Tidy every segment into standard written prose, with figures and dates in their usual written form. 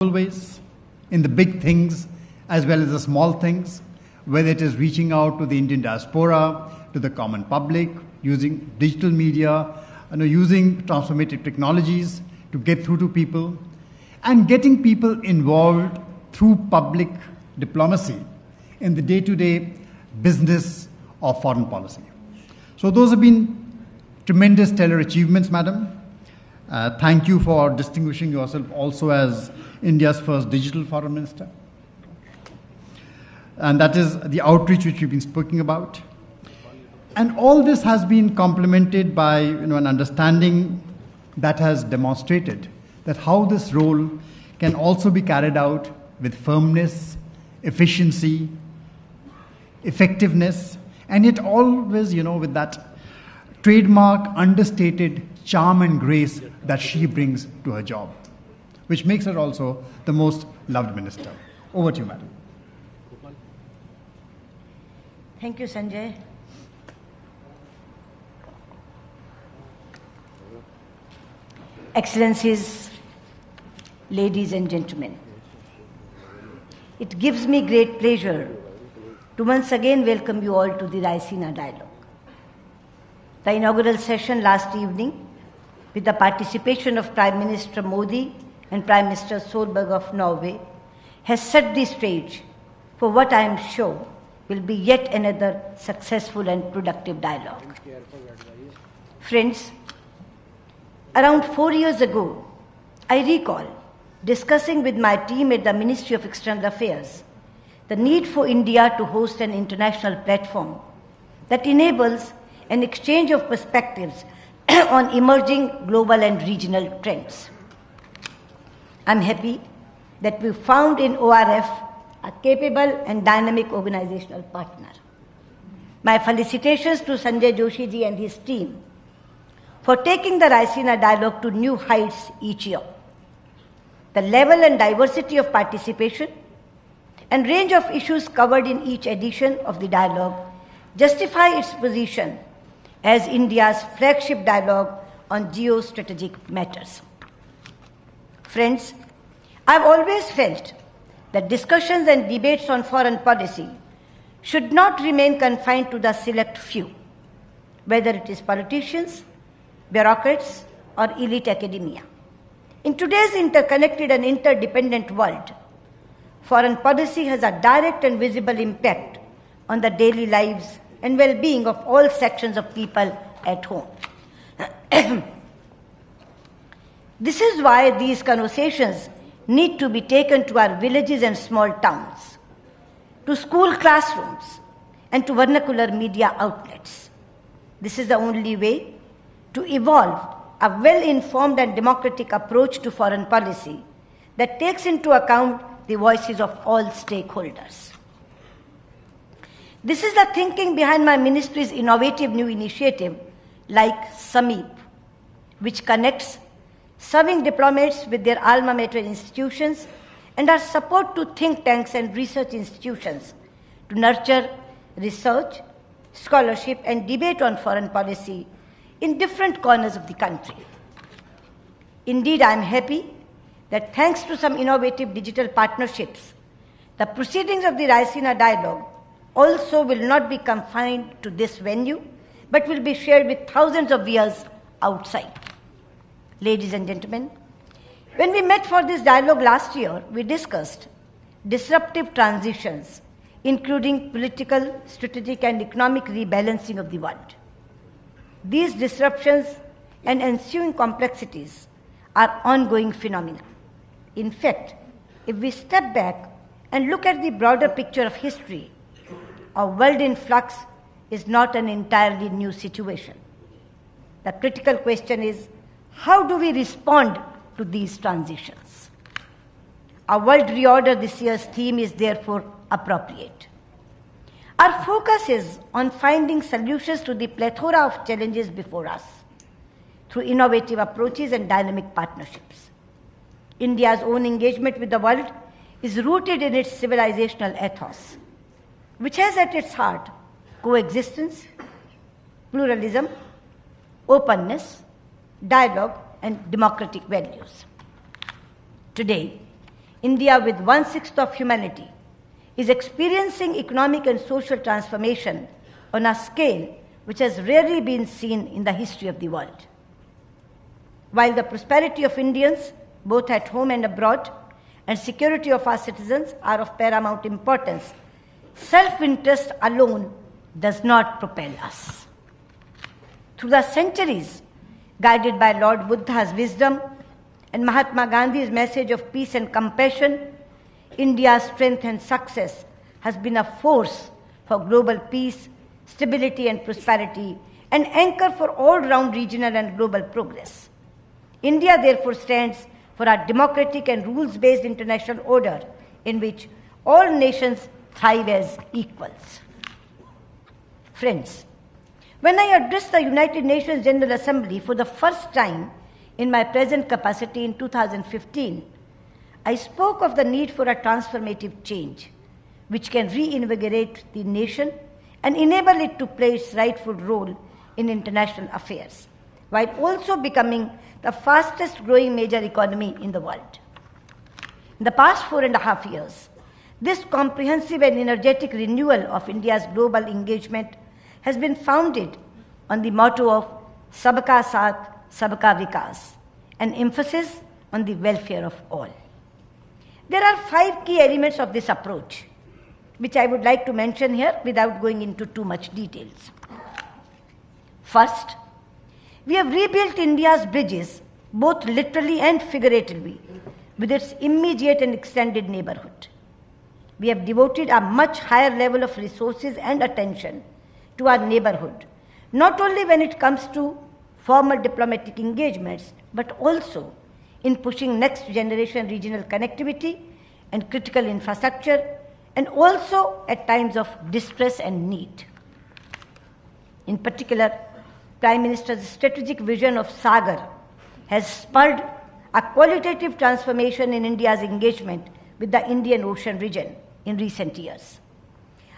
Always, in the big things as well as the small things, whether it is reaching out to the Indian diaspora, to the common public, using digital media, using transformative technologies to get through to people, and getting people involved through public diplomacy in the day-to-day business of foreign policy. So those have been tremendous stellar achievements, Madam. Thank you for distinguishing yourself also as India's first digital foreign minister. And that is the outreach which we've been speaking about. And all this has been complemented by an understanding that has demonstrated that how this role can also be carried out with firmness, efficiency, effectiveness, and yet always, with that trademark, understated charm and grace that she brings to her job, which makes her also the most loved minister. Over to you, Madam. Thank you, Sanjay. Excellencies, ladies and gentlemen, it gives me great pleasure to once again welcome you all to the Raisina Dialogue. The inaugural session last evening, with the participation of Prime Minister Modi and Prime Minister Solberg of Norway, has set the stage for what I am sure will be yet another successful and productive dialogue. Friends, around 4 years ago, I recall discussing with my team at the Ministry of External Affairs the need for India to host an international platform that enables an exchange of perspectives on emerging global and regional trends. I'm happy that we found in ORF a capable and dynamic organizational partner. My felicitations to Sanjay Joshi ji and his team for taking the Raisina Dialogue to new heights each year. The level and diversity of participation and range of issues covered in each edition of the dialogue justify its position as India's flagship dialogue on geostrategic matters. Friends, I've always felt that discussions and debates on foreign policy should not remain confined to the select few, whether it is politicians, bureaucrats, or elite academia. In today's interconnected and interdependent world, foreign policy has a direct and visible impact on the daily lives and well-being of all sections of people at home. This is why these conversations need to be taken to our villages and small towns, to school classrooms, and to vernacular media outlets. This is the only way to evolve a well-informed and democratic approach to foreign policy that takes into account the voices of all stakeholders. This is the thinking behind my ministry's innovative new initiative like SAMEEP, which connects serving diplomats with their alma mater institutions and our support to think tanks and research institutions to nurture research, scholarship, and debate on foreign policy in different corners of the country. Indeed, I am happy that thanks to some innovative digital partnerships, the proceedings of the Raisina Dialogue also will not be confined to this venue, but will be shared with thousands of viewers outside. Ladies and gentlemen, when we met for this dialogue last year, we discussed disruptive transitions, including political, strategic, and economic rebalancing of the world. These disruptions and ensuing complexities are ongoing phenomena. In fact, if we step back and look at the broader picture of history, a world in flux is not an entirely new situation. The critical question is, how do we respond to these transitions? Our World Reorder this year's theme is therefore appropriate. Our focus is on finding solutions to the plethora of challenges before us through innovative approaches and dynamic partnerships. India's own engagement with the world is rooted in its civilizational ethos, which has at its heart coexistence, pluralism, openness, dialogue, and democratic values. Today, India, with 1/6 of humanity, is experiencing economic and social transformation on a scale which has rarely been seen in the history of the world. While the prosperity of Indians, both at home and abroad, and security of our citizens are of paramount importance, self-interest alone does not propel us. Through the centuries, guided by Lord Buddha's wisdom and Mahatma Gandhi's message of peace and compassion, India's strength and success has been a force for global peace, stability and prosperity, an anchor for all-round regional and global progress. India therefore stands for a democratic and rules-based international order in which all nations thrive as equals. Friends, when I addressed the United Nations General Assembly for the first time in my present capacity in 2015, I spoke of the need for a transformative change which can reinvigorate the nation and enable it to play its rightful role in international affairs, while also becoming the fastest growing major economy in the world. In the past 4.5 years, this comprehensive and energetic renewal of India's global engagement has been founded on the motto of Sabka Saath, Sabka Vikas, an emphasis on the welfare of all. There are 5 key elements of this approach, which I would like to mention here without going into too much details. First, we have rebuilt India's bridges, both literally and figuratively, with its immediate and extended neighborhood. We have devoted a much higher level of resources and attention to our neighborhood, not only when it comes to formal diplomatic engagements, but also in pushing next generation regional connectivity and critical infrastructure, and also at times of distress and need. In particular, Prime Minister's strategic vision of Sagar has spurred a qualitative transformation in India's engagement with the Indian Ocean region in recent years.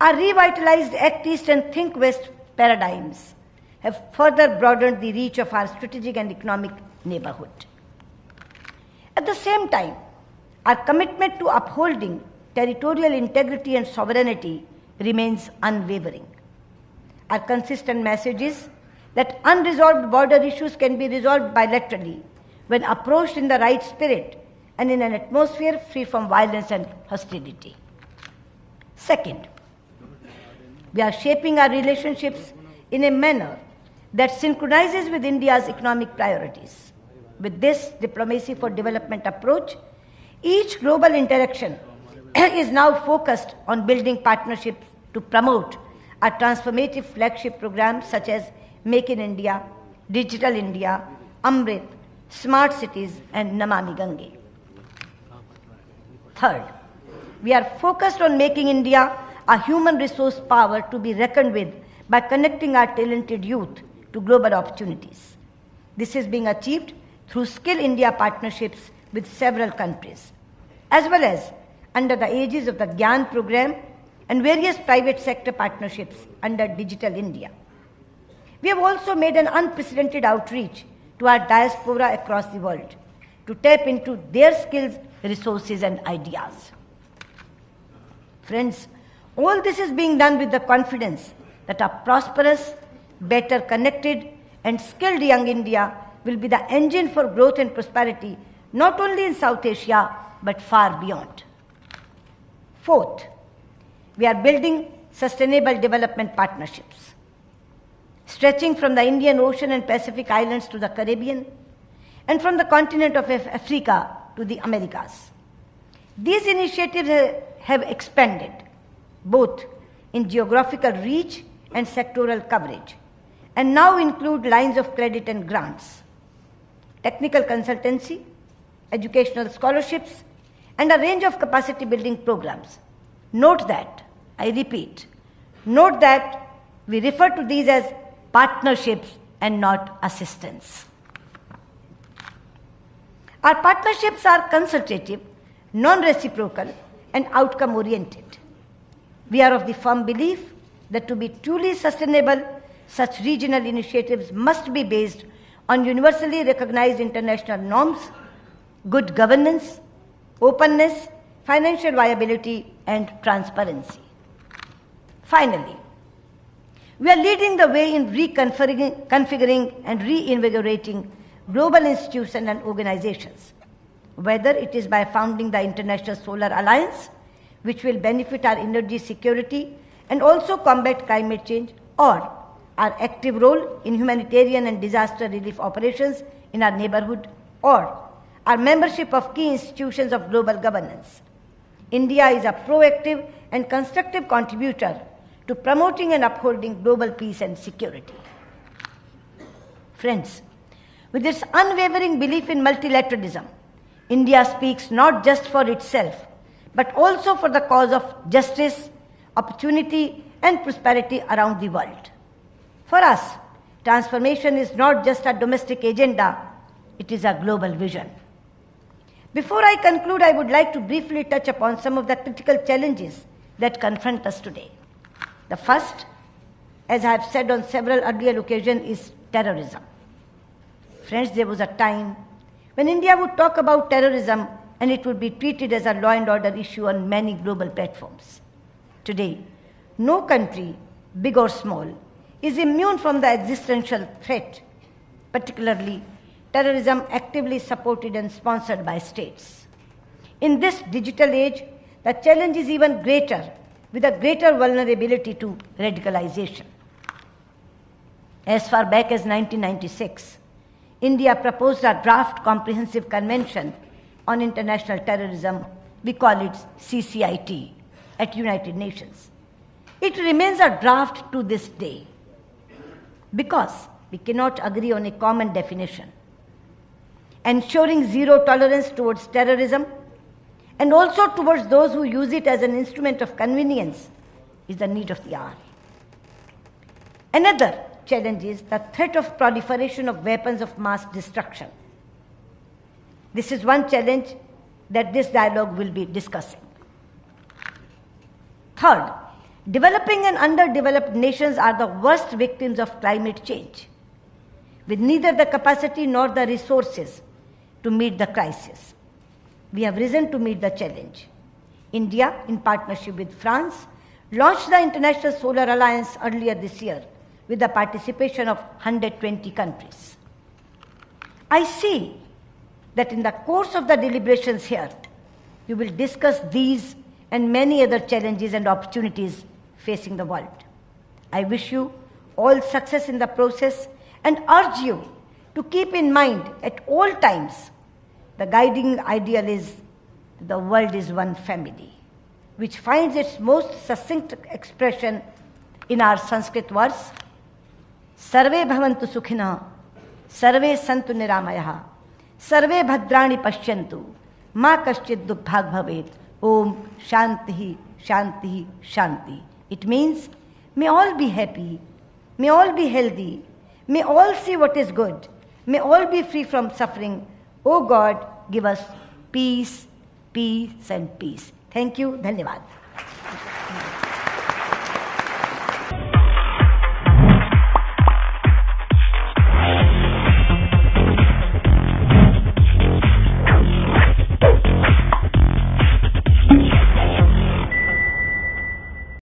Our revitalized Act East and Think West paradigms have further broadened the reach of our strategic and economic neighborhood. At the same time, our commitment to upholding territorial integrity and sovereignty remains unwavering. Our consistent message is that unresolved border issues can be resolved bilaterally when approached in the right spirit and in an atmosphere free from violence and hostility. Second, we are shaping our relationships in a manner that synchronizes with India's economic priorities. With this diplomacy for development approach, each global interaction is now focused on building partnerships to promote our transformative flagship programs such as Make in India, Digital India, Amrit, Smart Cities, and Namami Gange. Third, we are focused on making India a human resource power to be reckoned with by connecting our talented youth to global opportunities. This is being achieved through Skill India partnerships with several countries, as well as under the aegis of the Gyan program and various private sector partnerships under Digital India. We have also made an unprecedented outreach to our diaspora across the world to tap into their skills, resources, and ideas. Friends, all this is being done with the confidence that a prosperous, better connected, and skilled young India will be the engine for growth and prosperity not only in South Asia but far beyond. Fourth, we are building sustainable development partnerships, stretching from the Indian Ocean and Pacific Islands to the Caribbean, and from the continent of Africa to the Americas. These initiatives have expanded both in geographical reach and sectoral coverage, and now include lines of credit and grants, technical consultancy, educational scholarships, and a range of capacity building programs. Note that, I repeat, note that we refer to these as partnerships and not assistance. Our partnerships are consultative, non-reciprocal, and outcome-oriented. We are of the firm belief that to be truly sustainable, such regional initiatives must be based on universally recognized international norms, good governance, openness, financial viability, and transparency. Finally, we are leading the way in reconfiguring and reinvigorating global institutions and organizations, whether it is by founding the International Solar Alliance, which will benefit our energy security and also combat climate change, or our active role in humanitarian and disaster relief operations in our neighborhood, or our membership of key institutions of global governance. India is a proactive and constructive contributor to promoting and upholding global peace and security. Friends, with its unwavering belief in multilateralism, India speaks not just for itself, but also for the cause of justice, opportunity, and prosperity around the world. For us, transformation is not just a domestic agenda, it is a global vision. Before I conclude, I would like to briefly touch upon some of the critical challenges that confront us today. The first, as I have said on several earlier occasions, is terrorism. Friends, there was a time when India would talk about terrorism and it would be treated as a law and order issue on many global platforms. Today, no country, big or small, is immune from the existential threat, particularly terrorism actively supported and sponsored by states. In this digital age, the challenge is even greater, with a greater vulnerability to radicalization. As far back as 1996, India proposed a draft comprehensive convention on international terrorism, we call it CCIT, at United Nations. It remains a draft to this day because we cannot agree on a common definition. Ensuring zero tolerance towards terrorism and also towards those who use it as an instrument of convenience is the need of the hour. Another challenge is the threat of proliferation of weapons of mass destruction. This is one challenge that this dialogue will be discussing. Third, developing and underdeveloped nations are the worst victims of climate change, with neither the capacity nor the resources to meet the crisis. We have risen to meet the challenge. India, in partnership with France, launched the International Solar Alliance earlier this year with the participation of 120 countries. I see that in the course of the deliberations here, you will discuss these and many other challenges and opportunities facing the world. I wish you all success in the process and urge you to keep in mind at all times the guiding ideal is the world is one family, which finds its most succinct expression in our Sanskrit words, Sarve bhavantu sukhina, Sarve santu niramayaha, Sarve bhadrani pashyantu, ma kaschid dukbhag bhavet, Om Shanti, Shanti, Shanti. It means, may all be happy, may all be healthy, may all see what is good, may all be free from suffering. O God, give us peace, peace and peace. Thank you. Dhanyavad.